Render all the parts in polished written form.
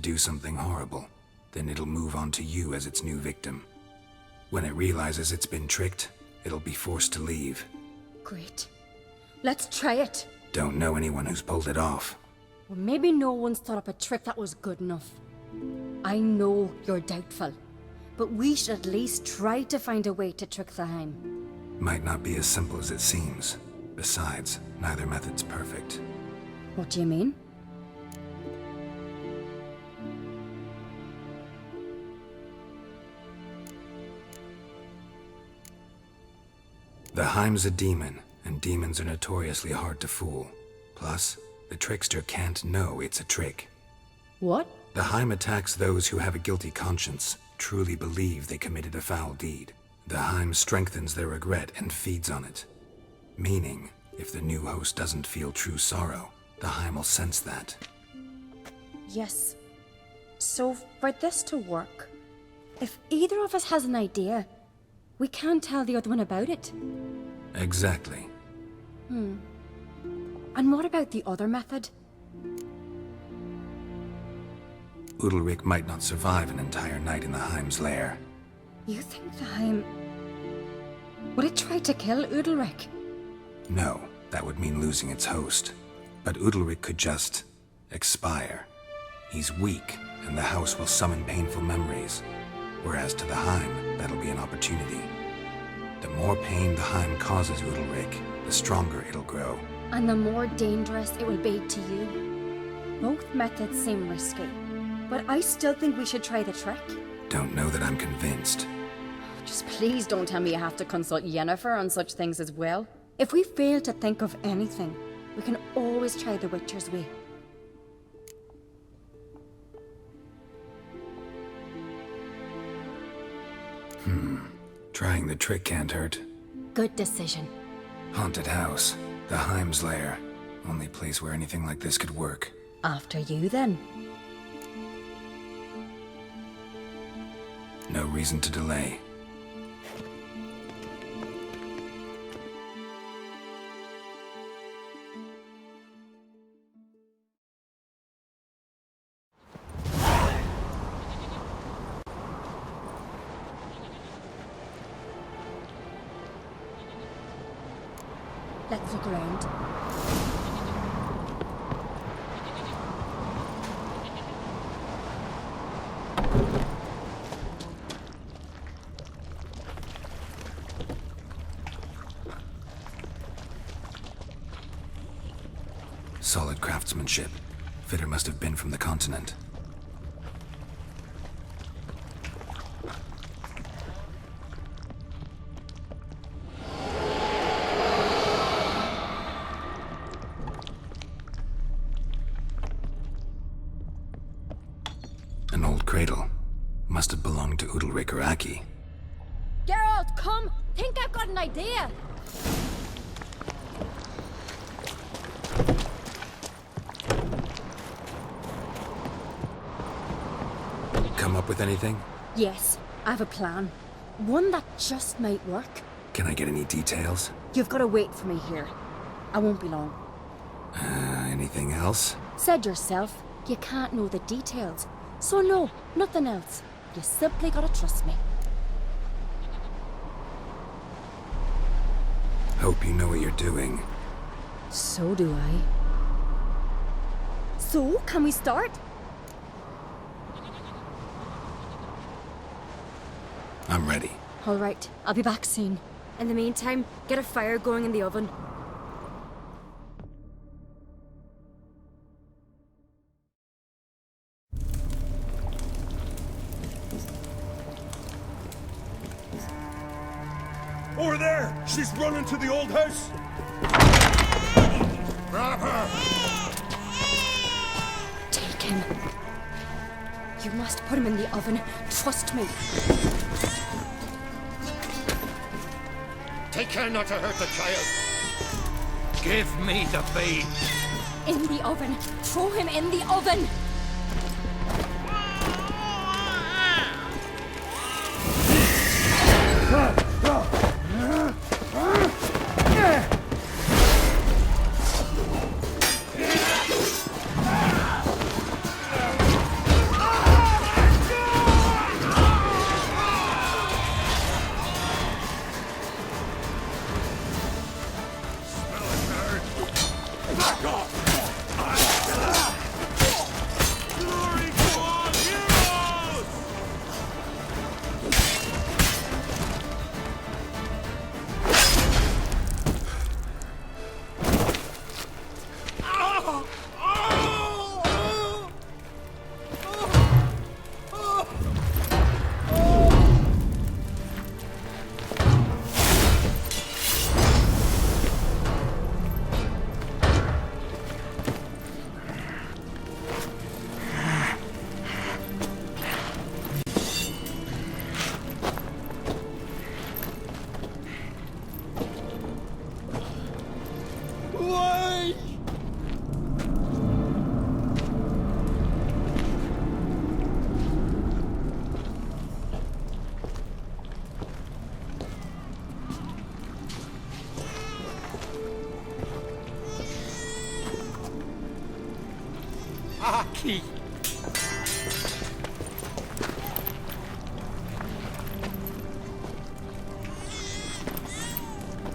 do something horrible. Then it'll move on to you as its new victim. When it realizes it's been tricked, it'll be forced to leave. Great. Let's try it. Don't know anyone who's pulled it off. Well, maybe no one's thought up a trick that was good enough. I know you're doubtful, but we should at least try to find a way to trick the Heim. Might not be as simple as it seems. Besides, neither method's perfect. What do you mean? The Heim's a demon, and demons are notoriously hard to fool. Plus, the trickster can't know it's a trick. What? The Heim attacks those who have a guilty conscience, truly believe they committed a foul deed. The Heim strengthens their regret and feeds on it. Meaning, if the new host doesn't feel true sorrow, the Heim will sense that. Yes. So, for this to work, if either of us has an idea, we can't tell the other one about it. Exactly. And what about the other method? Udalryk might not survive an entire night in the Heim's lair. You think the Heim... Would it try to kill Udalryk? No, that would mean losing its host. But Udalryk could just... expire. He's weak, and the house will summon painful memories. Whereas to the Heim, that'll be an opportunity. The more pain the Heim causes Udalryk, the stronger it'll grow. And the more dangerous it will be to you. Both methods seem risky, but I still think we should try the trick. Don't know that I'm convinced. Just please don't tell me you have to consult Yennefer on such things as well. If we fail to think of anything, we can always try the Witcher's way. Trying the trick can't hurt. Good decision. Haunted house. The Heim's lair. Only place where anything like this could work. After you, then. No reason to delay. Let's look around. Solid craftsmanship. Fitter must have been from the continent. An old cradle. Must have belonged to Udalryk or Aki. Geralt, come! Think I've got an idea! Come up with anything? Yes, I have a plan. One that just might work. Can I get any details? You've got to wait for me here. I won't be long. Anything else? Said yourself, you can't know the details. So no, nothing else. You simply gotta trust me. Hope you know what you're doing. So do I. So, can we start? I'm ready. All right, I'll be back soon. In the meantime, get a fire going in the oven. Over there! She's running to the old house! Grab her! Take him. You must put him in the oven. Trust me. Take care not to hurt the child! Give me the babe! In the oven. Throw him in the oven. key.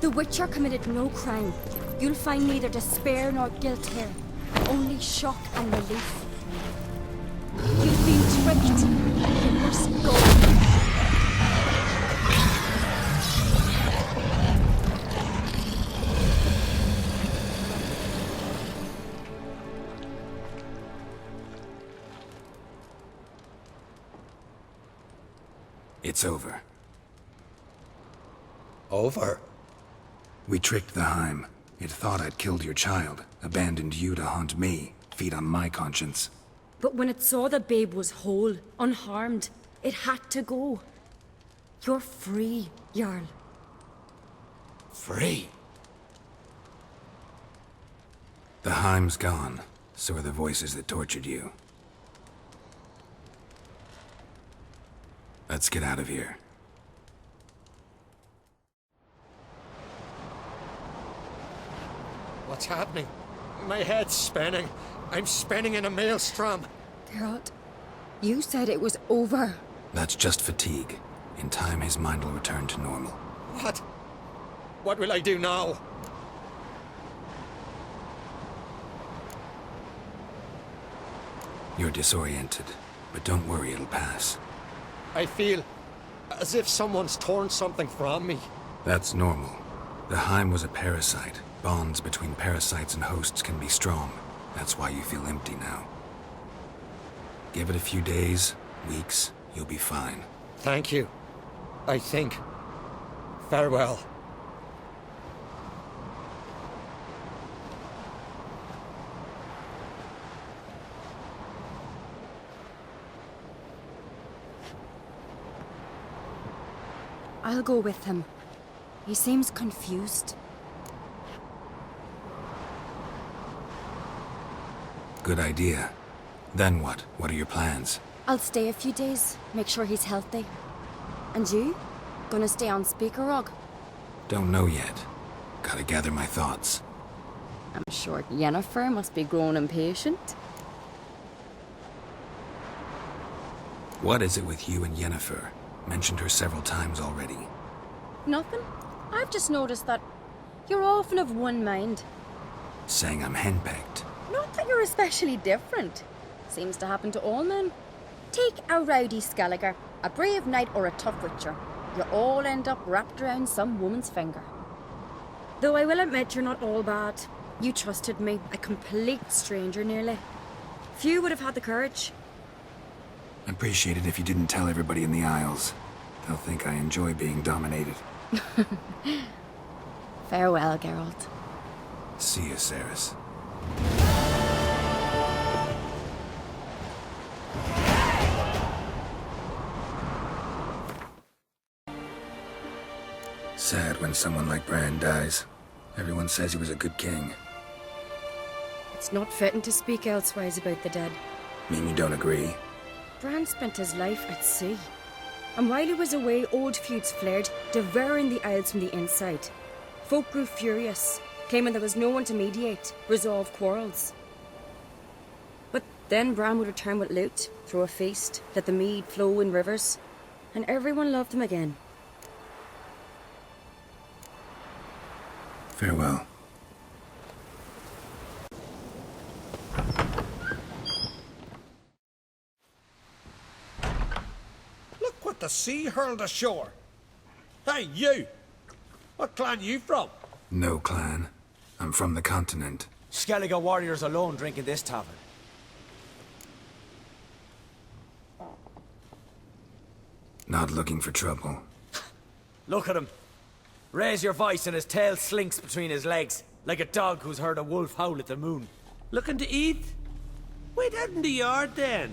The Witcher committed no crime. You'll find neither despair nor guilt here. Only shock and relief. You've been tricked. You must go. It's over. Over? We tricked the Heim. It thought I'd killed your child, abandoned you to haunt me, feed on my conscience. But when it saw the babe was whole, unharmed, it had to go. You're free, Jarl. Free? The Heim's gone, so are the voices that tortured you. Let's get out of here. What's happening? My head's spinning. I'm spinning in a maelstrom. Geralt, you said it was over. That's just fatigue. In time, his mind will return to normal. What? What will I do now? You're disoriented, but don't worry, it'll pass. I feel as if someone's torn something from me. That's normal. The Heim was a parasite. Bonds between parasites and hosts can be strong. That's why you feel empty now. Give it a few days, weeks, you'll be fine. Thank you. I think. Farewell. I'll go with him. He seems confused. Good idea. Then what? What are your plans? I'll stay a few days, make sure he's healthy. And you? Gonna stay on Speaker Rog? Don't know yet. Gotta gather my thoughts. I'm sure Yennefer must be growing impatient. What is it with you and Yennefer? Mentioned her several times already. Nothing. I've just noticed that you're often of one mind. Saying I'm henpecked. Not that you're especially different. Seems to happen to all men. Take a rowdy Skelliger, a brave knight or a tough witcher. You all end up wrapped around some woman's finger. Though I will admit you're not all bad. You trusted me, a complete stranger nearly. Few would have had the courage. I'd appreciate it if you didn't tell everybody in the Isles. They'll think I enjoy being dominated. Farewell, Geralt. See you, Ceres. Sad when someone like Bran dies. Everyone says he was a good king. It's not fitting to speak elsewise about the dead. Mean you don't agree? Bran spent his life at sea. And while he was away, old feuds flared, devouring the Isles from the inside. Folk grew furious, claiming there was no one to mediate, resolve quarrels. But then Bran would return with loot, throw a feast, let the mead flow in rivers, and everyone loved him again. Farewell. Look what the sea hurled ashore. Hey, you! What clan you from? No clan. I'm from the continent. Skellige warriors alone drink in this tavern. Not looking for trouble. Look at him. Raise your voice and his tail slinks between his legs, like a dog who's heard a wolf howl at the moon. Looking to eat? Wait out in the yard then,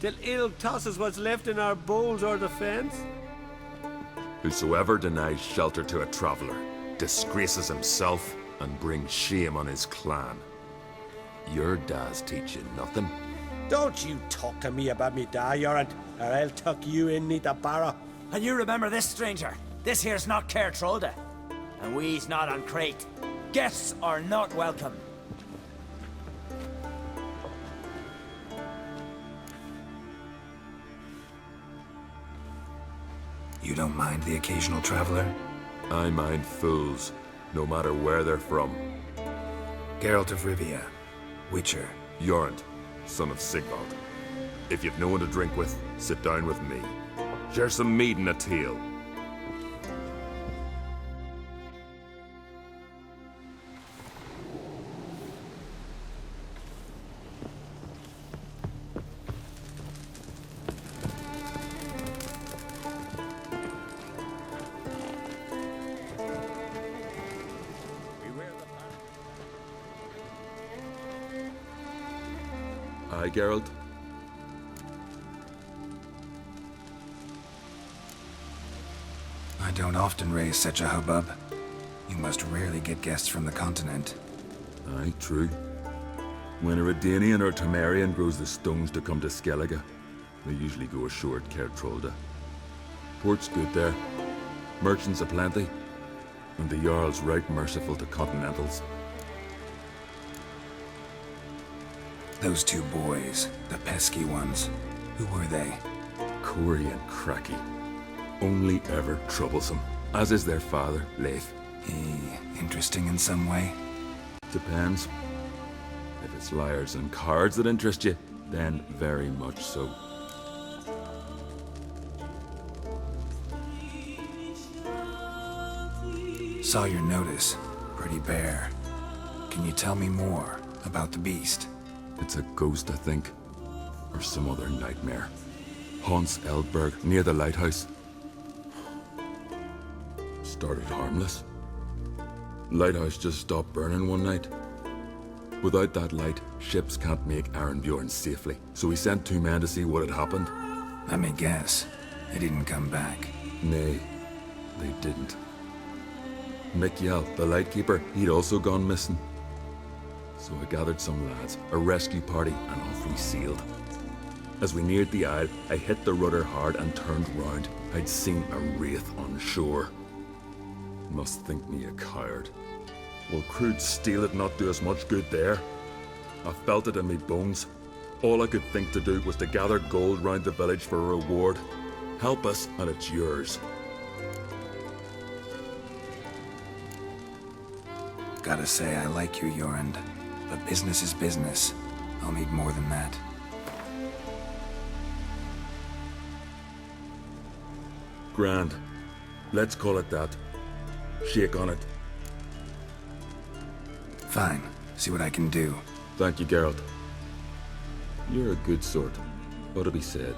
till ill tosses what's left in our bowls or the fence. Whosoever denies shelter to a traveler disgraces himself and brings shame on his clan. Your da's teach you nothing. Don't you talk to me about me da, Yoran, or I'll tuck you in neath the barrow. And you remember this, stranger. This here's not Caer Trolda, and we's not on Crate. Guests are not welcome. You don't mind the occasional traveler? I mind fools, no matter where they're from. Geralt of Rivia, Witcher. Jorund, son of Sigvald. If you've no one to drink with, sit down with me. Share some mead and a teal. Aye, Geralt? I don't often raise such a hubbub. You must rarely get guests from the continent. Aye, true. When a Redanian or Temerian grows the stones to come to Skellige, they usually go ashore at Kertrolda. Port's good there. Merchants aplenty. And the Jarl's right merciful to continentals. Those two boys, the pesky ones, who were they? Corey and Cracky. Only ever troublesome, as is their father, Leif. Interesting in some way? Depends. If it's liars and cards that interest you, then very much so. Saw your notice. Pretty bare. Can you tell me more about the beast? It's a ghost, I think. Or some other nightmare. Haunts Eldberg, near the lighthouse. Started harmless. Lighthouse just stopped burning one night. Without that light, ships can't make Arenbjorn safely. So we sent 2 men to see what had happened. Let me guess. They didn't come back. Nay, they didn't. Mikjal, the lightkeeper, he'd also gone missing. So I gathered some lads, a rescue party, and off we sailed. As we neared the isle, I hit the rudder hard and turned round. I'd seen a wraith on shore. Must think me a coward. Will crude steel it not do us much good there? I felt it in me bones. All I could think to do was to gather gold round the village for a reward. Help us, and it's yours. Gotta say, I like you, Jorund. But business is business. I'll need more than that. Grand. Let's call it that. Shake on it. Fine. See what I can do. Thank you, Geralt. You're a good sort. Ought to be said.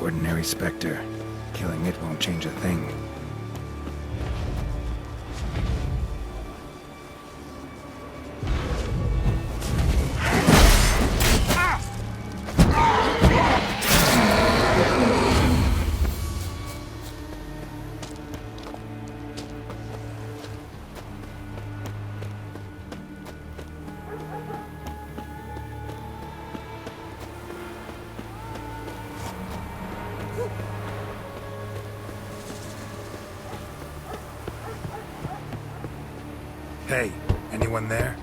Ordinary specter. Killing it won't change a thing. Hey, anyone there?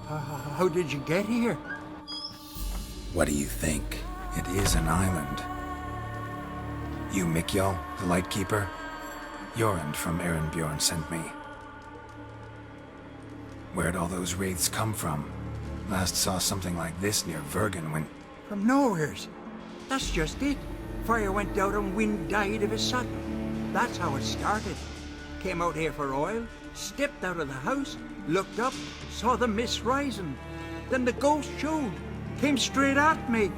How did you get here? What do you think? It is an island. You Mikjal, the Lightkeeper? Jorund from Arenbjorn sent me. Where'd all those wraiths come from? Last saw something like this near Vergen when... From nowheres. That's just it. Fire went out and wind died of a sudden. That's how it started. Came out here for oil, stepped out of the house, looked up, saw the mist rising. Then the ghost showed, came straight at me.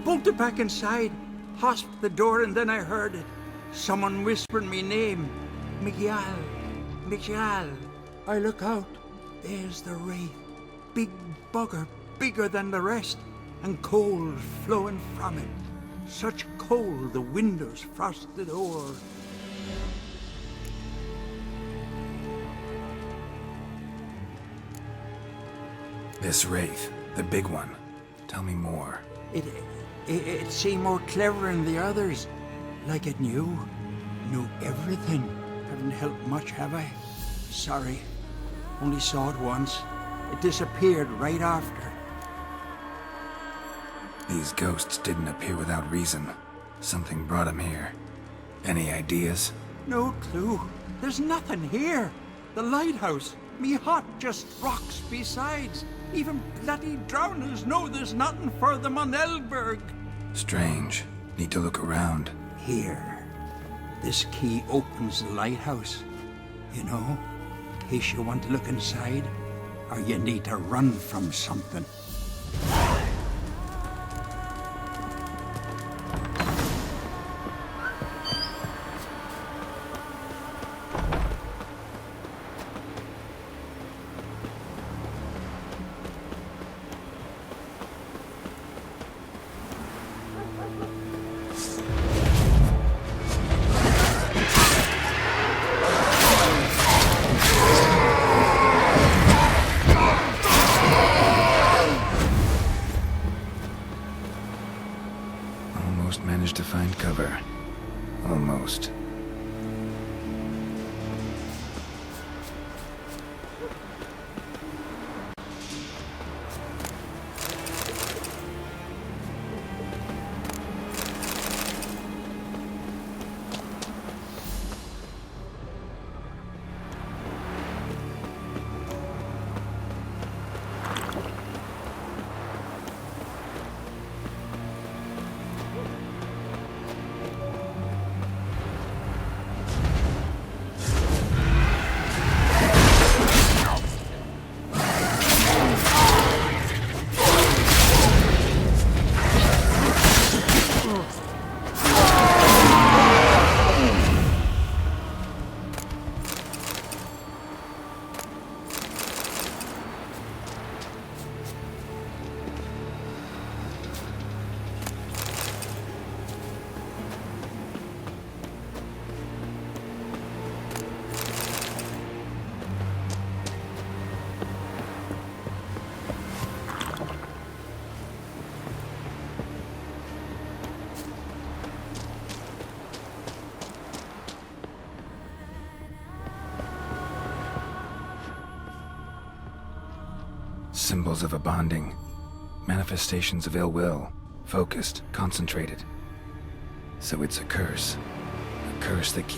Bolted back inside, hosped the door, and then I heard it. Someone whispering me name. Mikjal, Mikjal. I look out. There's the wraith. Big bugger, bigger than the rest, and cold flowing from it. Such cold, the windows frosted o'er. This wraith, the big one. Tell me more. It seemed more clever than the others. Like it knew everything. Haven't helped much, have I? Sorry. Only saw it once. It disappeared right after. These ghosts didn't appear without reason. Something brought them here. Any ideas? No clue. There's nothing here. The lighthouse, me hut, just rocks besides. Even bloody drowners know there's nothing for them on Elberg. Strange. Need to look around. Here. This key opens the lighthouse. You know, in case you want to look inside, or you need to run from something. Almost managed to find cover. Almost. Symbols of a bonding. Manifestations of ill will. Focused, concentrated. So it's a curse. A curse that keeps